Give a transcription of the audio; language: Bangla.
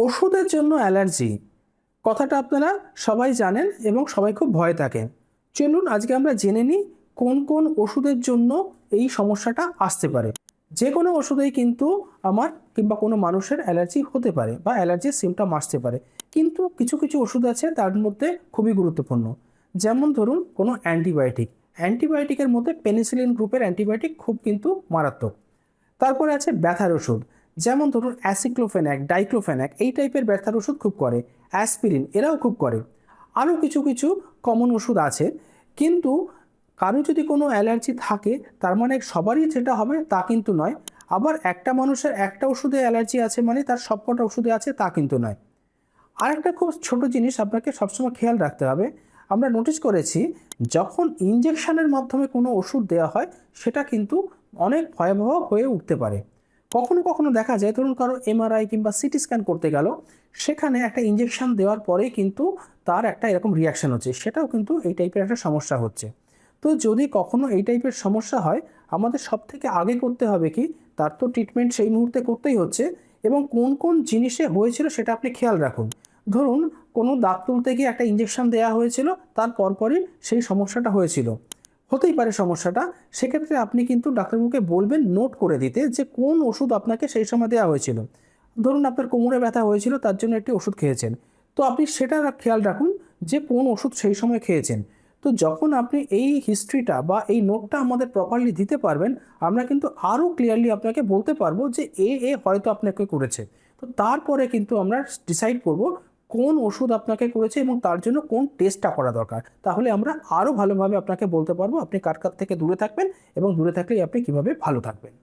ওষুধের জন্য অ্যালার্জি কথাটা আপনারা সবাই জানেন এবং সবাই খুব ভয় থাকেন। চলুন আজকে আমরা জেনে নিই কোন কোন ওষুধের জন্য এই সমস্যাটা আসতে পারে। যে কোনো ওষুধেই কিন্তু আমার কিংবা কোনো মানুষের অ্যালার্জি হতে পারে বা অ্যালার্জির সিমটম আসতে পারে, কিন্তু কিছু কিছু ওষুধ আছে তার মধ্যে খুবই গুরুত্বপূর্ণ। যেমন ধরুন কোনো অ্যান্টিবায়োটিকের মধ্যে পেনিসিলিন গ্রুপের অ্যান্টিবায়োটিক খুব কিন্তু মারাত্মক। তারপরে আছে ব্যথার ওষুধ, যেমন ধরুন অ্যাসিক্লোফেনাক, ডাইক্লোফেনাক, এই টাইপের ব্যথার ওষুধ খুব করে। অ্যাসপিরিন এরাও খুব করে। আরও কিছু কিছু কমন ওষুধ আছে, কিন্তু কারো যদি কোনো অ্যালার্জি থাকে তার মানে সবারই যেটা হবে তা কিন্তু নয়। আবার একটা মানুষের একটা ওষুধে অ্যালার্জি আছে মানে তার সবকটা ওষুধে আছে তা কিন্তু নয়। আরেকটা খুব ছোট জিনিস আপনাকে সবসময় খেয়াল রাখতে হবে, আমরা নোটিস করেছি যখন ইনজেকশনের মাধ্যমে কোনো ওষুধ দেওয়া হয় সেটা কিন্তু অনেক ভয়াবহ হয়ে উঠতে পারে। কখনো কখনো দেখা যায় ধরুন কারো এমআরআই কিংবা সিটি স্ক্যান করতে গেল, সেখানে একটা ইনজেকশন দেওয়ার পরে কিন্তু তার একটা এরকম রিয়াকশন হচ্ছে, সেটাও কিন্তু এই টাইপের একটা সমস্যা হচ্ছে। তো যদি কখনো এই টাইপের সমস্যা হয়, আমাদের সব থেকে আগে করতে হবে কি, তার তো ট্রিটমেন্ট সেই মুহূর্তে করতেই হচ্ছে, এবং কোন কোন জিনিসে হয়েছিল সেটা আপনি খেয়াল রাখুন। ধরুন কোনো দাঁত তুলতে গিয়ে একটা ইনজেকশন দেওয়া হয়েছিল, তার পরপরই সেই সমস্যাটা হয়েছিল, হতেই পারে সমস্যাটা। সেক্ষেত্রে আপনি কিন্তু ডাক্তারবাবুকে বলবেন নোট করে দিতে যে কোন ওষুধ আপনাকে সেই সময় দেওয়া হয়েছিল। ধরুন আপনার কোমরে ব্যথা হয়েছিল, তার জন্য একটি ওষুধ খেয়েছেন, তো আপনি সেটা খেয়াল রাখুন যে কোন ওষুধ সেই সময় খেয়েছেন। তো যখন আপনি এই হিস্ট্রিটা বা এই নোটটা আমাদের প্রপারলি দিতে পারবেন, আমরা কিন্তু আরও ক্লিয়ারলি আপনাকে বলতে পারবো যে এ হয়তো আপনাকে করেছে। তো তারপরে কিন্তু আমরা ডিসাইড করব কোন ওষুধ আপনাকে করেছে এবং তার জন্য কোন টেস্টটা করা দরকার। তাহলে আমরা আরও ভালোভাবে আপনাকে বলতে পারবো আপনি কার কাছ থেকে দূরে থাকবেন এবং দূরে থাকলেই আপনি কীভাবে ভালো থাকবেন।